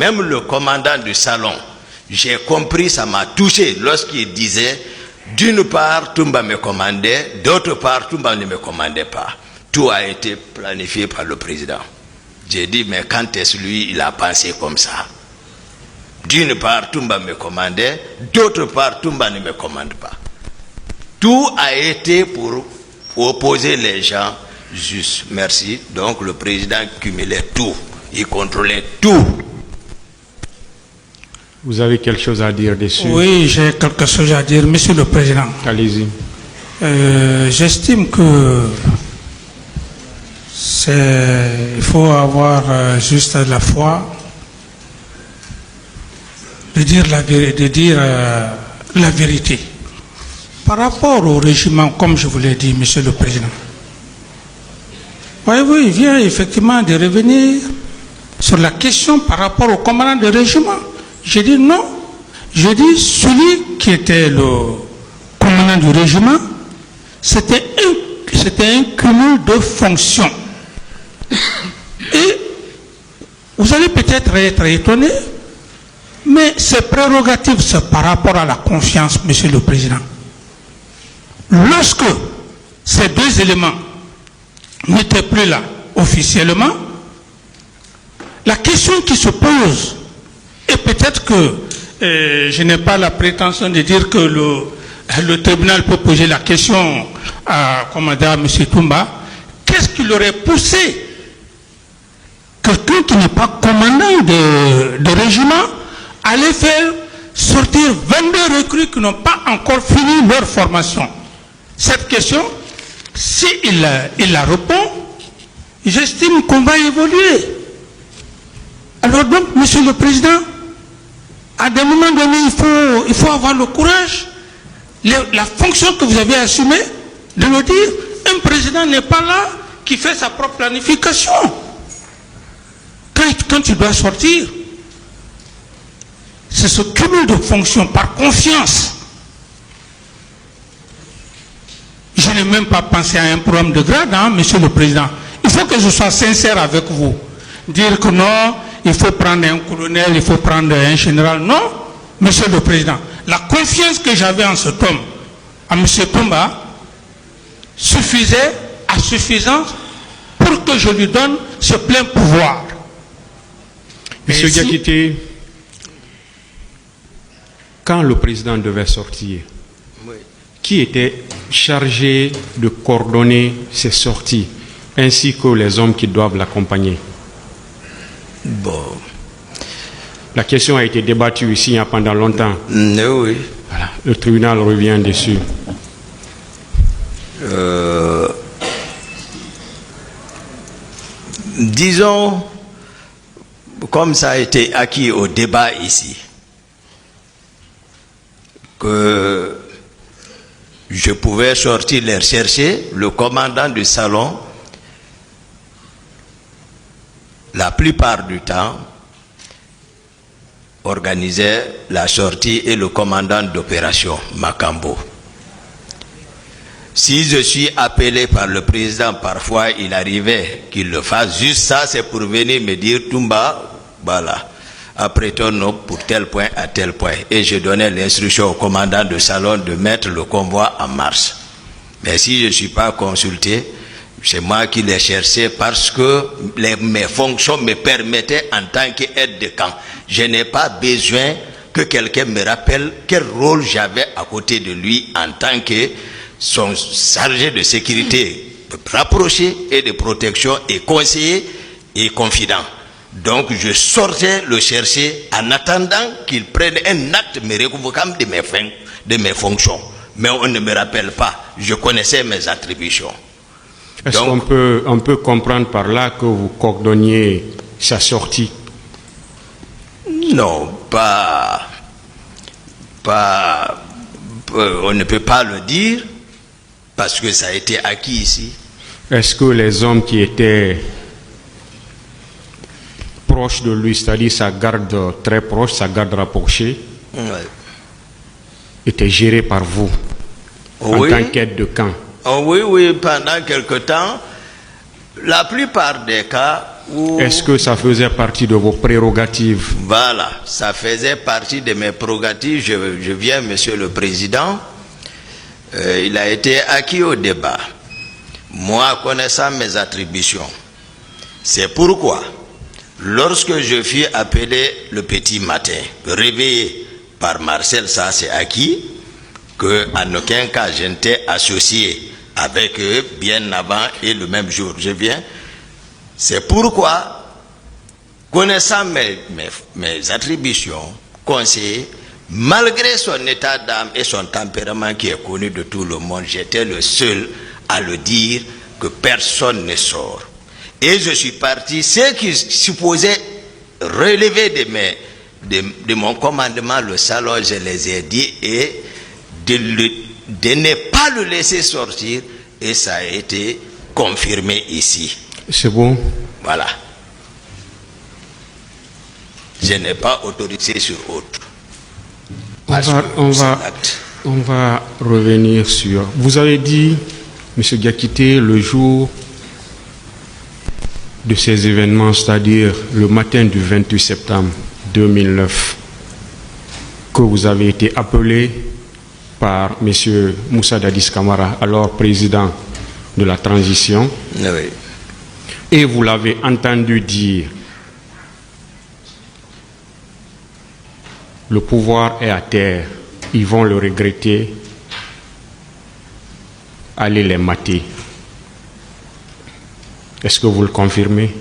Même le commandant du salon, j'ai compris, ça m'a touché lorsqu'il disait, d'une part, Toumba me commandait, d'autre part, Toumba ne me commandait pas. Tout a été planifié par le président. J'ai dit, mais quand est-ce lui, il a pensé comme ça? D'une part, Toumba me commandait, d'autre part, Toumba ne me commande pas. Tout a été pour opposer les gens juste. Merci. Donc le président cumulait tout. Il contrôlait tout. Vous avez quelque chose à dire dessus? Oui, j'ai quelque chose à dire, Monsieur le Président. Allez-y. J'estime que il faut avoir juste la foi de dire la vérité. Par rapport au régiment, comme je vous l'ai dit, Monsieur le Président, voyez-vous, il vient effectivement de revenir sur la question par rapport au commandant de régiment. J'ai dit non. J'ai dit celui qui était le commandant du régiment, c'était un cumul de fonctions. Et vous allez peut-être être étonné, mais ces prérogatives, c'est par rapport à la confiance, Monsieur le Président. Lorsque ces deux éléments n'étaient plus là officiellement, la question qui se pose, et peut-être que je n'ai pas la prétention de dire que le tribunal peut poser la question à M. Toumba, qu'est-ce qui l'aurait poussé quelqu'un qui n'est pas commandant de régiment à aller faire sortir 22 recrues qui n'ont pas encore fini leur formation? Cette question, s'il la répond, j'estime qu'on va évoluer. Alors donc, Monsieur le Président, à des moments donnés, il faut avoir le courage, la fonction que vous avez assumée, de le dire. Un président n'est pas là qui fait sa propre planification. Quand il doit sortir, c'est ce cumul de fonctions par confiance. Je n'ai même pas pensé à un programme de grade, hein, Monsieur le Président. Il faut que je sois sincère avec vous. Dire que non, il faut prendre un colonel, il faut prendre un général. Non, Monsieur le Président. La confiance que j'avais en cet homme, à M. Toumba, suffisait à suffisance pour que je lui donne ce plein pouvoir. Monsieur Diakité, quand le président devait sortir, oui, qui était chargé de coordonner ses sorties, ainsi que les hommes qui doivent l'accompagner? Bon. La question a été débattue ici pendant longtemps. Oui. Voilà. Le tribunal revient dessus. Disons, comme ça a été acquis au débat ici, que je pouvais sortir les chercher, le commandant du salon, la plupart du temps, organisait la sortie et le commandant d'opération, Makambo. Si je suis appelé par le président, parfois il arrivait qu'il le fasse, juste ça c'est pour venir me dire, Toumba, voilà, après ton pour tel point à tel point. Et je donnais l'instruction au commandant de salon de mettre le convoi en marche. Mais si je ne suis pas consulté, c'est moi qui les cherchais parce que mes fonctions me permettaient en tant qu'aide de camp. Je n'ai pas besoin que quelqu'un me rappelle quel rôle j'avais à côté de lui en tant que son chargé de sécurité rapproché et de protection et conseiller et confident. Donc je sortais le chercher en attendant qu'il prenne un acte me révoquant de mes fonctions. Mais on ne me rappelle pas. Je connaissais mes attributions. Est-ce qu'on peut comprendre par là que vous coordonniez sa sortie? Non, on ne peut pas le dire parce que ça a été acquis ici. Est-ce que les hommes qui étaient proches de lui, c'est-à-dire sa garde très proche, sa garde rapprochée, ouais, étaient gérés par vous, oui, en tant qu'aide de camp? Oh oui, pendant quelque temps, la plupart des cas, où... Est-ce que ça faisait partie de vos prérogatives? Voilà, ça faisait partie de mes prérogatives. Je viens, Monsieur le Président. Il a été acquis au débat. Moi, connaissant mes attributions, c'est pourquoi, lorsque je fus appelé le petit matin, réveillé par Marcel, ça c'est acquis, qu'en aucun cas je n'étais associé avec eux bien avant et le même jour je viens. C'est pourquoi, connaissant mes attributions, conseiller, malgré son état d'âme et son tempérament qui est connu de tout le monde, j'étais le seul à le dire que personne ne sort. Et je suis parti, ceux qui supposaient relever de mon commandement le salon, je les ai dit, et de ne pas le laisser sortir, et ça a été confirmé ici. C'est bon. Voilà. Je n'ai pas autorisé sur autre. On va revenir sur... Vous avez dit, M. Diakité, le jour de ces événements, c'est-à-dire le matin du 28 septembre 2009, que vous avez été appelé par M. Moussa Dadis Camara, alors président de la transition, Oui. et vous l'avez entendu dire: le pouvoir est à terre, ils vont le regretter, allez les mater. Est-ce que vous le confirmez?